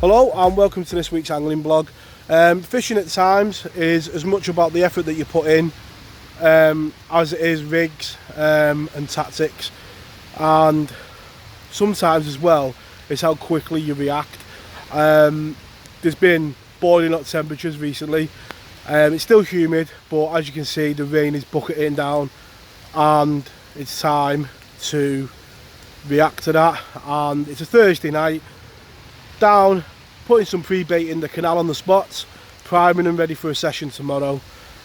Hello and welcome to this week's angling blog. Fishing at times is as much about the effort that you put in as it is rigs and tactics, and sometimes as well it's how quickly you react. There's been boiling hot temperatures recently. It's still humid, but as you can see the rain is bucketing down and it's time to react to that. And it's a Thursday night, down, putting some pre-bait in the canal on the spots, priming and ready for a session tomorrow.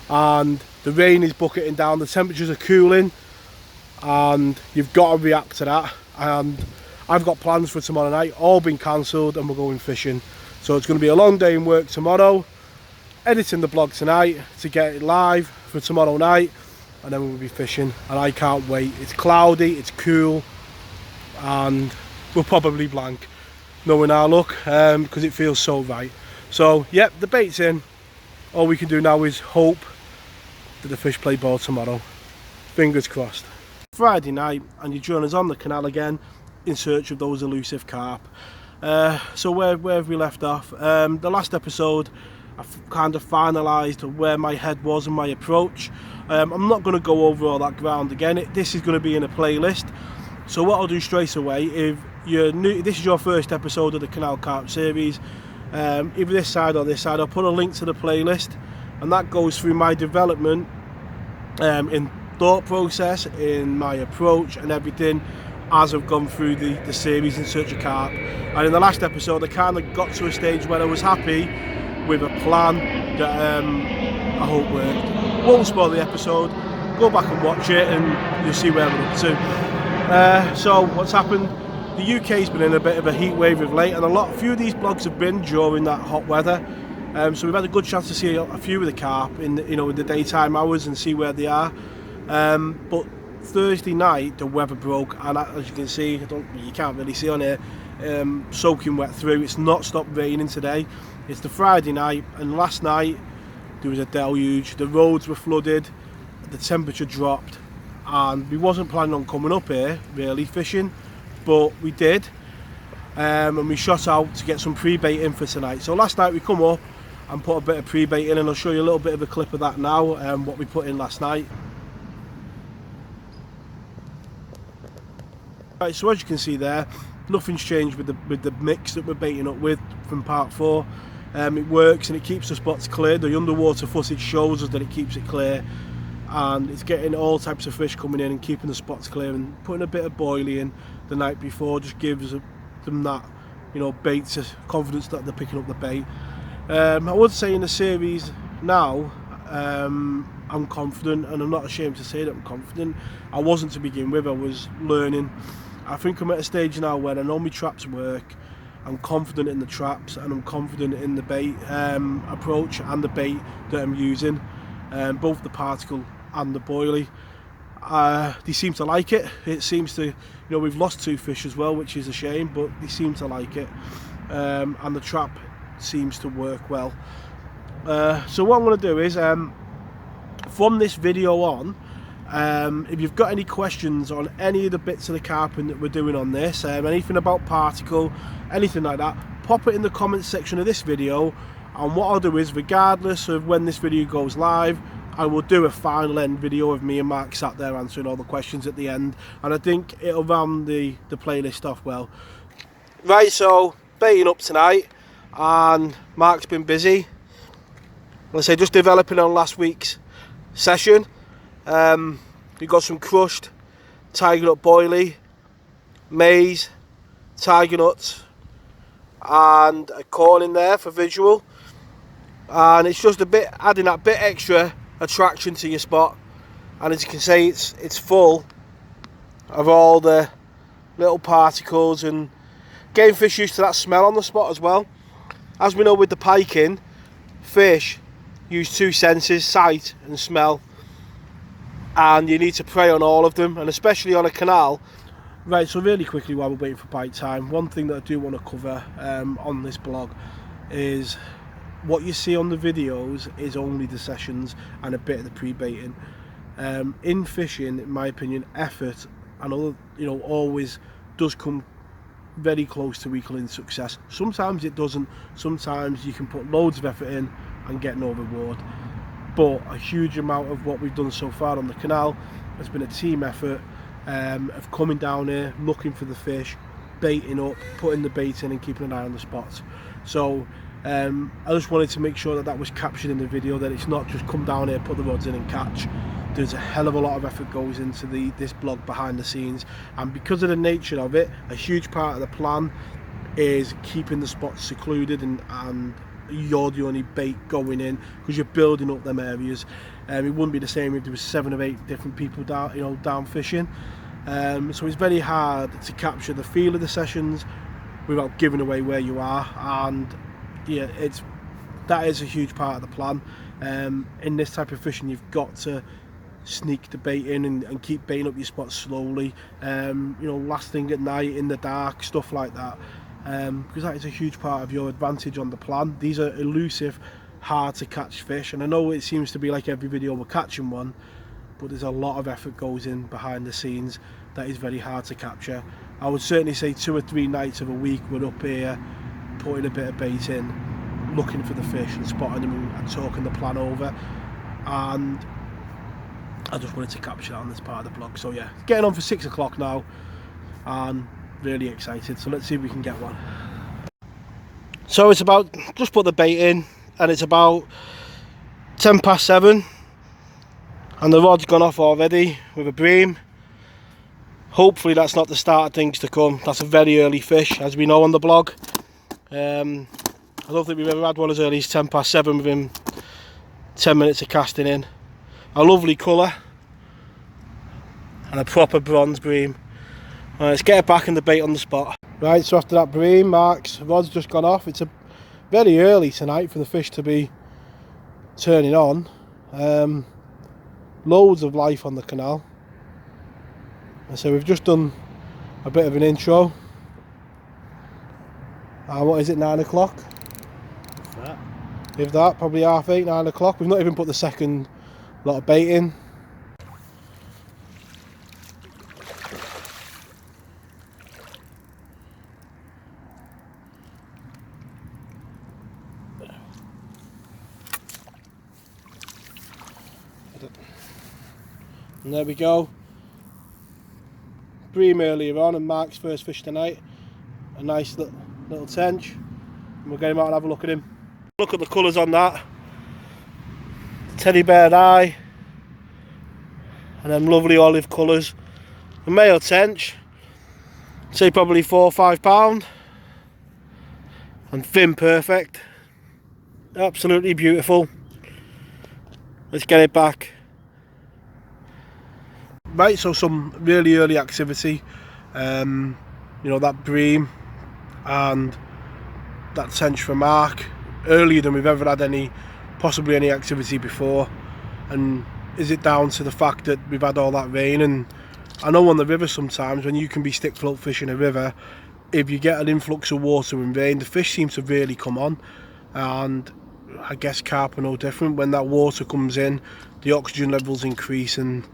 And the rain is bucketing down, the temperatures are cooling, and you've got to react to that. And I've got plans for tomorrow night, all been cancelled, and we're going fishing. So it's going to be a long day in work tomorrow, editing the blog tonight to get it live for tomorrow night, and then we'll be fishing, and I can't wait. It's cloudy, it's cool, and we'll probably blank knowing our luck, because it feels so right. So yep, the bait's in. All we can do now is hope that the fish play ball tomorrow. Fingers crossed. Friday night and your journey's on the canal again in search of those elusive carp. So where have we left off? The last episode I've kind of finalised where my head was and my approach. I'm not going to go over all that ground again. This is going to be in a playlist. So what I'll do straight away, if you're new, this is your first episode of the Canal Carp series, either this side or this side, I'll put a link to the playlist, and that goes through my development in thought process, in my approach and everything as I've gone through the series in search of carp. And in the last episode I kind of got to a stage where I was happy with a plan that I hope worked. Won't spoil the episode, go back and watch it and you'll see where we're up to. So what's happened? The UK's been in a bit of a heat wave of late, and a few of these blogs have been during that hot weather. So we've had a good chance to see a few of the carp in the daytime hours and see where they are. But Thursday night the weather broke, and as you can see, you can't really see on here, soaking wet through. It's not stopped raining today. It's the Friday night, and last night there was a deluge. The roads were flooded, the temperature dropped, and we wasn't planning on coming up here really fishing, but we did, and we shot out to get some pre-bait in for tonight. So last night we come up and put a bit of pre-bait in, and I'll show you a little bit of a clip of that now, what we put in last night. Right, so as you can see there, nothing's changed with the mix that we're baiting up with from part 4. It works and it keeps the spots clear. The underwater footage shows us that it keeps it clear, and it's getting all types of fish coming in and keeping the spots clear. And putting a bit of boilie in the night before just gives them that, bait to confidence that they're picking up the bait. I would say in the series now, I'm confident, and I'm not ashamed to say that I'm confident. I wasn't to begin with, I was learning. I think I'm at a stage now where I know my traps work. I'm confident in the traps, and I'm confident in the bait approach and the bait that I'm using, both the particle and the boilie. They seem to like it. It seems to, we've lost 2 fish as well, which is a shame, but they seem to like it, and the trap seems to work well. So what I'm going to do is, from this video on, if you've got any questions on any of the bits of the carping that we're doing on this, anything about particle, anything like that, pop it in the comments section of this video, and what I'll do is, regardless of when this video goes live, I will do a final end video of me and Mark sat there answering all the questions at the end, and I think it'll round the playlist off well. Right, so baiting up tonight, and Mark's been busy, let's say, just developing on last week's session. We got some crushed tiger nut boilie, maize, tiger nuts, and a corn in there for visual, and it's just a bit adding that bit extra attraction to your spot. And as you can see, it's full of all the little particles, and getting fish used to that smell on the spot as well. As we know with the piking, fish use 2 senses, sight and smell, and you need to prey on all of them, and especially on a canal. Right, so really quickly while we're waiting for bite time, one thing that I do want to cover on this blog is what you see on the videos is only the sessions and a bit of the pre-baiting. In fishing, in my opinion, effort and all, always does come very close to equaling success. Sometimes it doesn't, sometimes you can put loads of effort in and get no reward, but a huge amount of what we've done so far on the canal has been a team effort of coming down here, looking for the fish, baiting up, putting the bait in and keeping an eye on the spots. So I just wanted to make sure that that was captured in the video, that it's not just come down here, put the rods in and catch. There's a hell of a lot of effort goes into this blog behind the scenes, and because of the nature of it, a huge part of the plan is keeping the spots secluded and you're the only bait going in, because you're building up them areas. It wouldn't be the same if there was 7 or 8 different people down, down fishing. So it's very hard to capture the feel of the sessions without giving away where you are, and yeah, that is a huge part of the plan. In this type of fishing, you've got to sneak the bait in and keep baiting up your spots slowly. Last thing at night in the dark, stuff like that. Because that is a huge part of your advantage on the plan. These are elusive, hard to catch fish, and I know it seems to be like every video we're catching one, but there's a lot of effort goes in behind the scenes that is very hard to capture. I would certainly say 2 or 3 nights of a week we're up here putting a bit of bait in, looking for the fish and spotting them and talking the plan over, and I just wanted to capture that on this part of the blog. So yeah, getting on for 6 o'clock now and really excited, so let's see if we can get one. So it's about, just put the bait in, and it's about 7:10 and the rod's gone off already with a bream. Hopefully that's not the start of things to come. That's a very early fish, as we know on the blog. I don't think we've ever had one as early as 7:10 within 10 minutes of casting in. A lovely colour and a proper bronze bream. Let's get it back in the bait on the spot. Right, so after that bream, Mark's rod's just gone off. It's a very early tonight for the fish to be turning on. Loads of life on the canal. So we've just done a bit of an intro. What is it, 9 o'clock? If that, probably 8:30, 9 o'clock. We've not even put the second lot of bait in. And there we go. Bream earlier on, and Mark's first fish tonight. A nice little tench. And we'll get him out and have a look at him. Look at the colours on that. Teddy bear eye. And them lovely olive colours. A male tench. Say probably 4 or 5 pound. And fin perfect. Absolutely beautiful. Let's get it back. Right, so some really early activity. That bream and that tench for Mark, earlier than we've ever had possibly any activity before. And is it down to the fact that we've had all that rain? And I know on the river sometimes, when you can be stick float fishing a river, if you get an influx of water and rain, the fish seem to really come on. And I guess carp are no different. When that water comes in, the oxygen levels increase and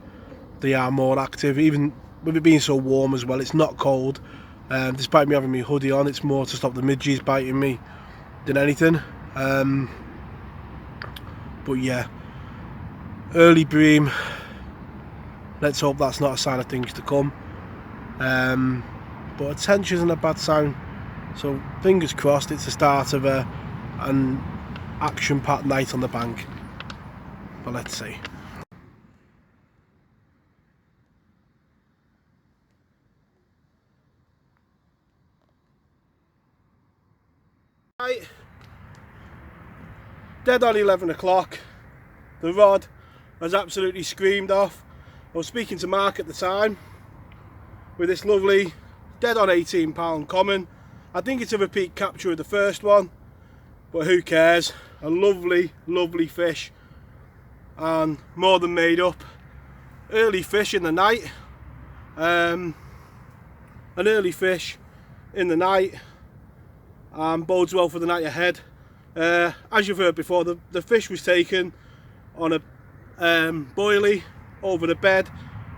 they are more active. Even with it being so warm as well, it's not cold. Despite me having my hoodie on, it's more to stop the midges biting me than anything. But yeah, early bream. Let's hope that's not a sign of things to come. But a tench isn't a bad sign, so fingers crossed it's the start of an action-packed night on the bank. But let's see. Right, dead on 11 o'clock. The rod has absolutely screamed off. I was speaking to Mark at the time with this lovely dead on 18 pound common. I think it's a repeat capture of the first one, but who cares? A lovely fish and more than made up. Early fish in the night. An early fish in the night bodes well for the night ahead. As you've heard before, the fish was taken on a boilie over the bed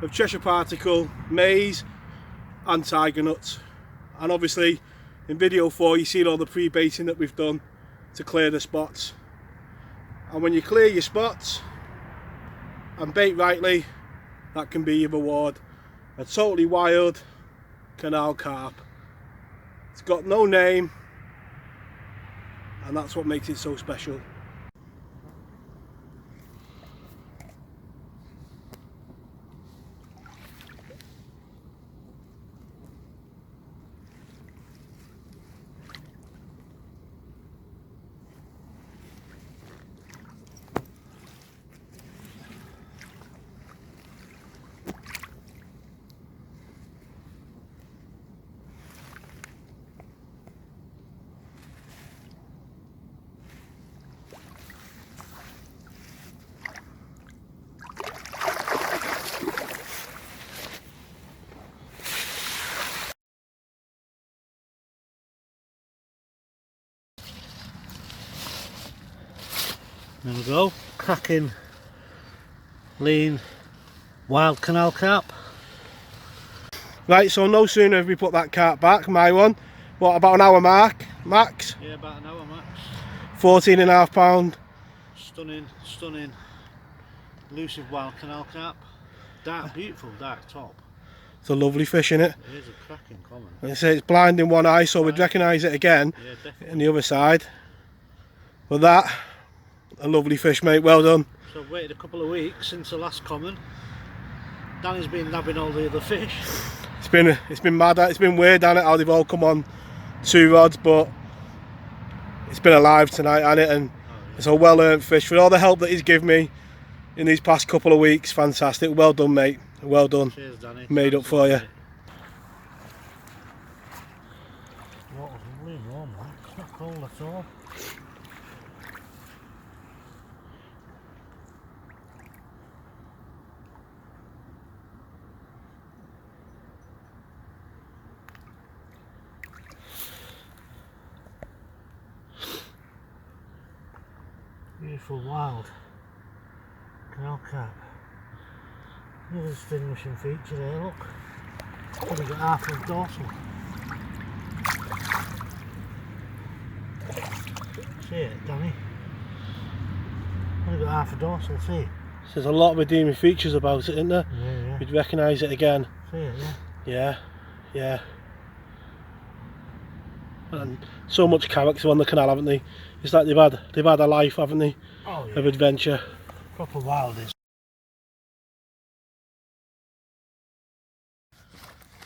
of Cheshire Particle, maize and tiger nuts. And obviously in video 4 you've seen all the pre-baiting that we've done to clear the spots. And when you clear your spots and bait rightly, that can be your reward. A totally wild canal carp. It's got no name, and that's what makes it so special. There we go, cracking, lean, wild canal carp. Right, so no sooner have we put that carp back, my one, what, about an hour mark, max? Yeah, about an hour max. 14.5 pound. Stunning, stunning, elusive wild canal carp. Dark, beautiful dark top. It's a lovely fish, isn't it? It is a cracking common. And I say it's blind in one eye, so we'd recognise it again in the other side. But that, a lovely fish, mate, well done. So I've waited a couple of weeks since the last common. Danny's been nabbing all the other fish. It's been mad, it's been weird, hasn't it, how they've all come on 2 rods, but it's been alive tonight, hasn't it? And it's a well-earned fish for all the help that he's given me in these past couple of weeks. Fantastic, well done, mate, well done. Cheers, Danny. Made up for you. Water's really warm, man. It's not cold at all. Beautiful wild canal carp. Another distinguishing feature there, look. Probably got half of dorsal. See it, Danny? Only got half a dorsal, see it? There's a lot of redeeming features about it, isn't there? Yeah. You'd recognise it again. See it, Yeah. And so much character on the canal, haven't they? It's like they've had a life, haven't they? Oh, yeah. Of adventure. Proper wild is.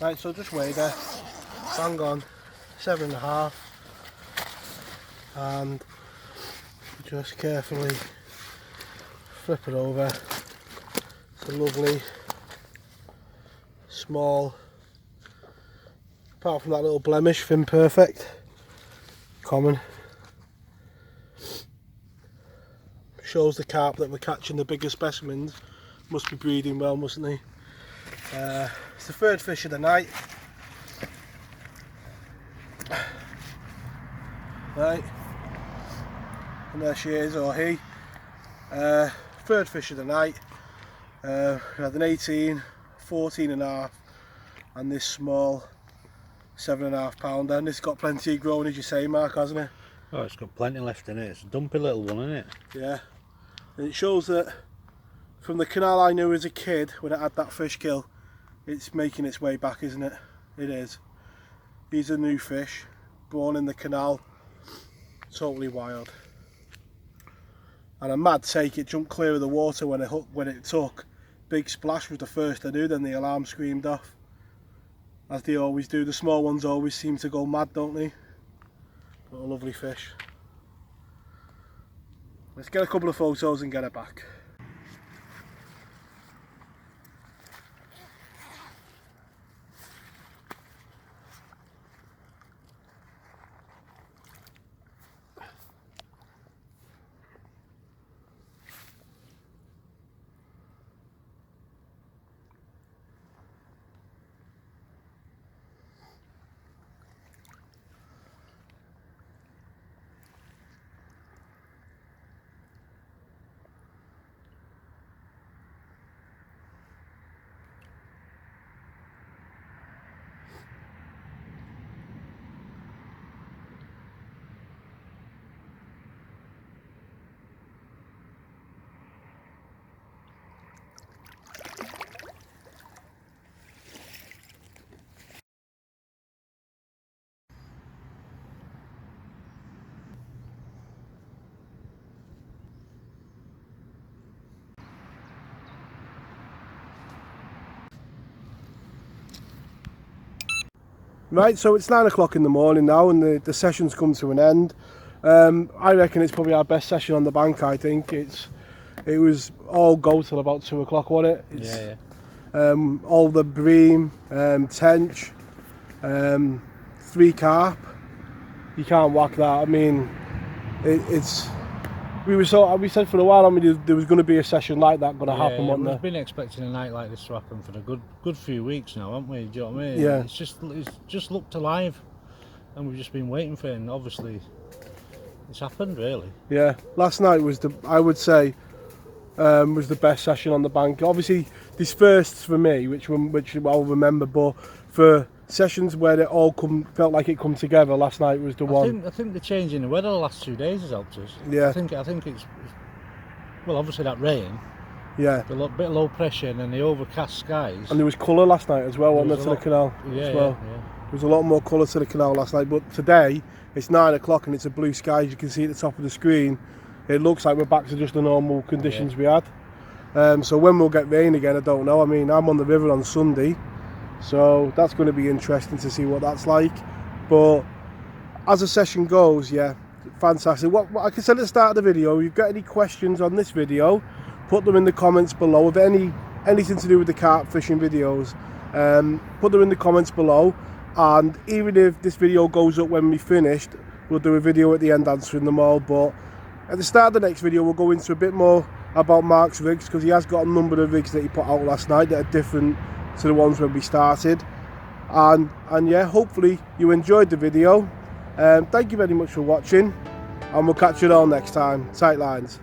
Right, so just weighed her, bang on 7.5, and just carefully flip it over. It's a lovely small, apart from that little blemish, fin perfect, common. Shows the carp that we're catching the bigger specimens must be breeding well, mustn't they? It's the third fish of the night. Right, and there she is, or he. Third fish of the night. We had an 18, 14.5, and this small 7.5 pounder, and it's got plenty grown, as you say, Mark, hasn't it? Oh, it's got plenty left in it. It's a dumpy little one, isn't it? Yeah, and it shows that from the canal I knew as a kid when it had that fish kill, it's making its way back, isn't it? It is. He's a new fish, born in the canal, totally wild. And a mad take, it jumped clear of the water when it took. Big splash was the first I knew, then the alarm screamed off. As they always do, the small ones always seem to go mad, don't they? But a lovely fish. Let's get a couple of photos and get it back. Right, so it's 9 o'clock in the morning now, and the session's come to an end. I reckon it's probably our best session on the bank. I think it was all go till about 2 o'clock, wasn't it? Yeah. All the bream, tench, 3 carp. You can't whack that. I mean, we said for a while, I mean, there was going to be a session like that going to happen, wasn't there? We've been expecting a night like this to happen for a good few weeks now, haven't we? Do you know what I mean? Yeah. It's just looked alive, and we've just been waiting for it, and obviously it's happened, really. Yeah, last night was I would say was the best session on the bank. Obviously, these firsts for me, which I'll remember, but for sessions where it all felt like it come together, last night was the one. I think the change in the weather the last 2 days has helped us. Yeah. I think it's well, obviously that rain, Yeah. a bit of low pressure, and then the overcast skies. And there was colour last night as well, wasn't there, to the canal? Yeah, as well. yeah. There was a lot more colour to the canal last night, but today it's 9 o'clock and it's a blue sky, as you can see at the top of the screen. It looks like we're back to just the normal conditions we had. So when we'll get rain again, I don't know. I mean, I'm on the river on Sunday, so that's going to be interesting to see what that's like. But as the session goes, yeah, fantastic. What like I said at the start of the video, if you've got any questions on this video, put them in the comments below. If anything to do with the carp fishing videos, put them in the comments below. And even if this video goes up when we finished, we'll do a video at the end answering them all. But at the start of the next video, we'll go into a bit more about Mark's rigs, because he has got a number of rigs that he put out last night that are different to the ones when we started. And yeah, hopefully you enjoyed the video. Thank you very much for watching, and we'll catch you all next time. Tight lines.